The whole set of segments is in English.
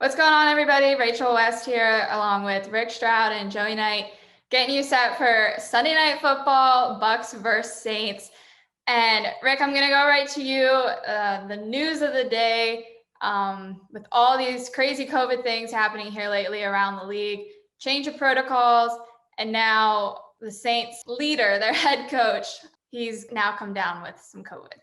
What's going on, everybody? Rachel West here, along with Rick Stroud and Joey Knight, getting you set for Sunday Night Football, Bucs versus Saints. And Rick, I'm going to go right to you. The news of the day, with all these crazy COVID things happening here lately around the league, change of protocols, and now the Saints leader, their head coach, he's now come down with some COVID.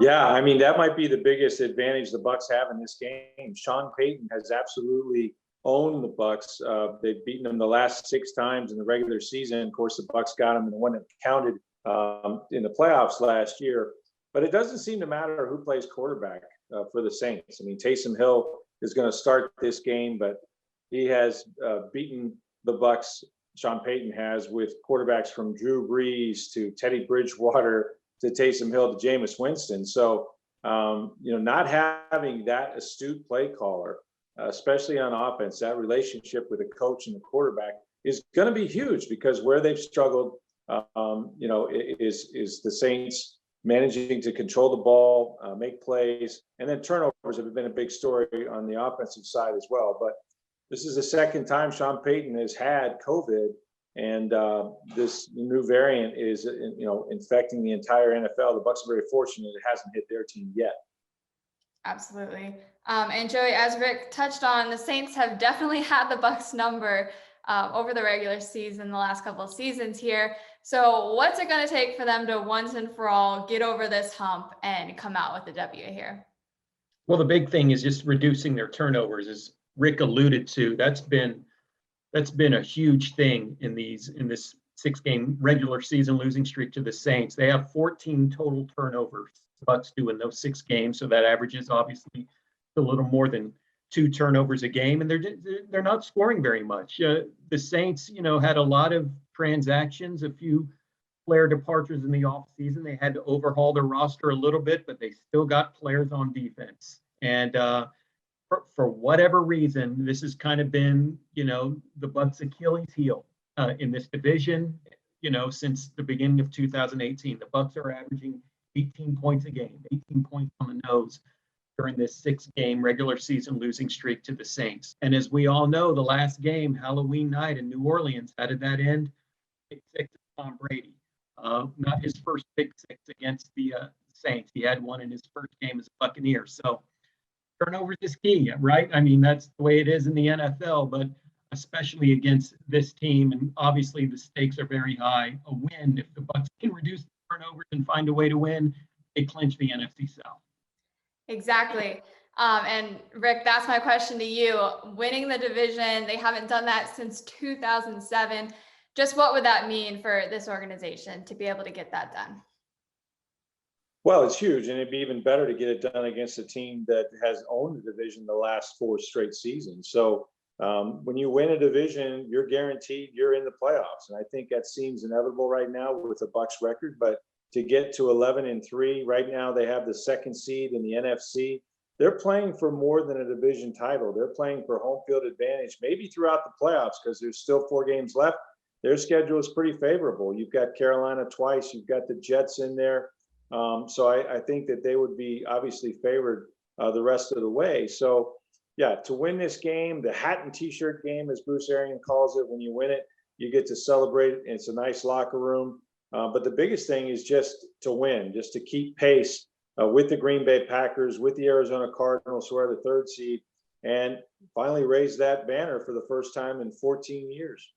Yeah, I mean, that might be the biggest advantage the Bucs have in this game. Sean Payton has absolutely owned the Bucs. They've beaten them the last 6 times in the regular season. Of course, the Bucs got them in the one that counted in the playoffs last year. But it doesn't seem to matter who plays quarterback for the Saints. I mean, Taysom Hill is going to start this game, but he has beaten the Bucs. Sean Payton has, with quarterbacks from Drew Brees to Teddy Bridgewater to Taysom Hill to Jameis Winston. So, not having that astute play caller, especially on offense, that relationship with the coach and the quarterback is going to be huge, because where they've struggled, is the Saints managing to control the ball, make plays, and then turnovers have been a big story on the offensive side as well. But this is the second time Sean Payton has had COVID. And this new variant is, infecting the entire NFL. The Bucs are very fortunate it hasn't hit their team yet. Absolutely. And Joey, as Rick touched on, the Saints have definitely had the Bucs number over the regular season, the last couple of seasons here. So what's it going to take for them to once and for all get over this hump and come out with a W here? Well, the big thing is just reducing their turnovers, as Rick alluded to. That's been a huge thing in this 6-game regular season losing streak to the Saints. They have 14 total turnovers, Bucs do, in those 6 games. So that averages obviously a little more than 2 turnovers a game, and they're not scoring very much. The Saints, had a lot of transactions, a few player departures in the offseason. They had to overhaul their roster a little bit, but they still got players on defense. And for whatever reason, this has kind of been, the Bucs' Achilles heel in this division, since the beginning of 2018. The Bucs are averaging 18 points a game, 18 points on the nose during this 6-game regular season losing streak to the Saints. And as we all know, the last game, Halloween night in New Orleans, how did that end? Big 6 of Tom Brady. Not his first big 6 against the Saints. He had one in his first game as a Buccaneer. So turnovers is key, right? I mean, that's the way it is in the NFL, but especially against this team. And obviously the stakes are very high. A win, if the Bucs can reduce the turnovers and find a way to win, they clinch the NFC South. Exactly. And Rick, that's my question to you. Winning the division, they haven't done that since 2007. Just what would that mean for this organization to be able to get that done? Well, it's huge, and it'd be even better to get it done against a team that has owned the division the last 4 straight seasons. So when you win a division, you're guaranteed you're in the playoffs. And I think that seems inevitable right now with the Bucs record. But to get to 11-3, right now they have the 2nd seed in the NFC. They're playing for more than a division title. They're playing for home field advantage, maybe throughout the playoffs, because there's still 4 games left. Their schedule is pretty favorable. You've got Carolina twice. You've got the Jets in there. So I think that they would be obviously favored the rest of the way. So, yeah, to win this game, the hat and T-shirt game, as Bruce Arians calls it, when you win it, you get to celebrate it. It's a nice locker room. But the biggest thing is just to win, just to keep pace with the Green Bay Packers, with the Arizona Cardinals, who are the 3rd seed, and finally raise that banner for the first time in 14 years.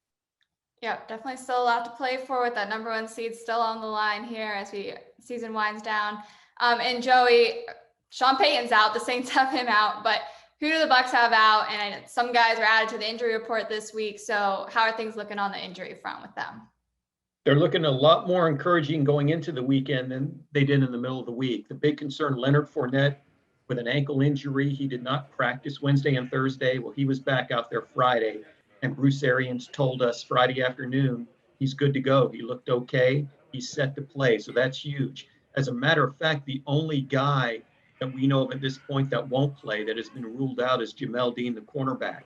Yeah, definitely still a lot to play for, with that number 1 seed still on the line here as season winds down. And Joey, Sean Payton's out. The Saints have him out, but who do the Bucs have out? And some guys were added to the injury report this week. So how are things looking on the injury front with them? They're looking a lot more encouraging going into the weekend than they did in the middle of the week. The big concern, Leonard Fournette, with an ankle injury. He did not practice Wednesday and Thursday. Well, he was back out there Friday. And Bruce Arians told us Friday afternoon he's good to go. He looked okay. He's set to play. So that's huge. As a matter of fact, the only guy that we know of at this point that won't play, that has been ruled out, is Jamel Dean, the cornerback.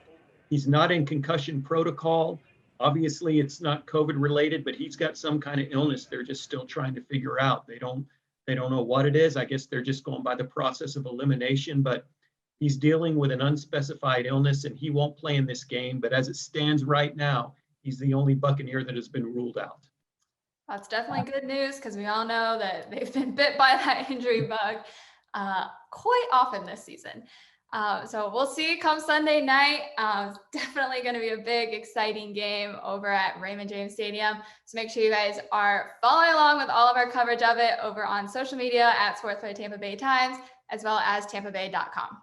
He's not in concussion protocol. Obviously, it's not COVID related, but he's got some kind of illness they're just still trying to figure out. They don't know what it is. I guess they're just going by the process of elimination. But He's dealing with an unspecified illness and he won't play in this game. But as it stands right now, he's the only Buccaneer that has been ruled out. That's definitely good news because we all know that they've been bit by that injury bug quite often this season. So we'll see come Sunday night. It's definitely going to be a big, exciting game over at Raymond James Stadium. So make sure you guys are following along with all of our coverage of it over on social media at Sports by Tampa Bay Times, as well as tampabay.com.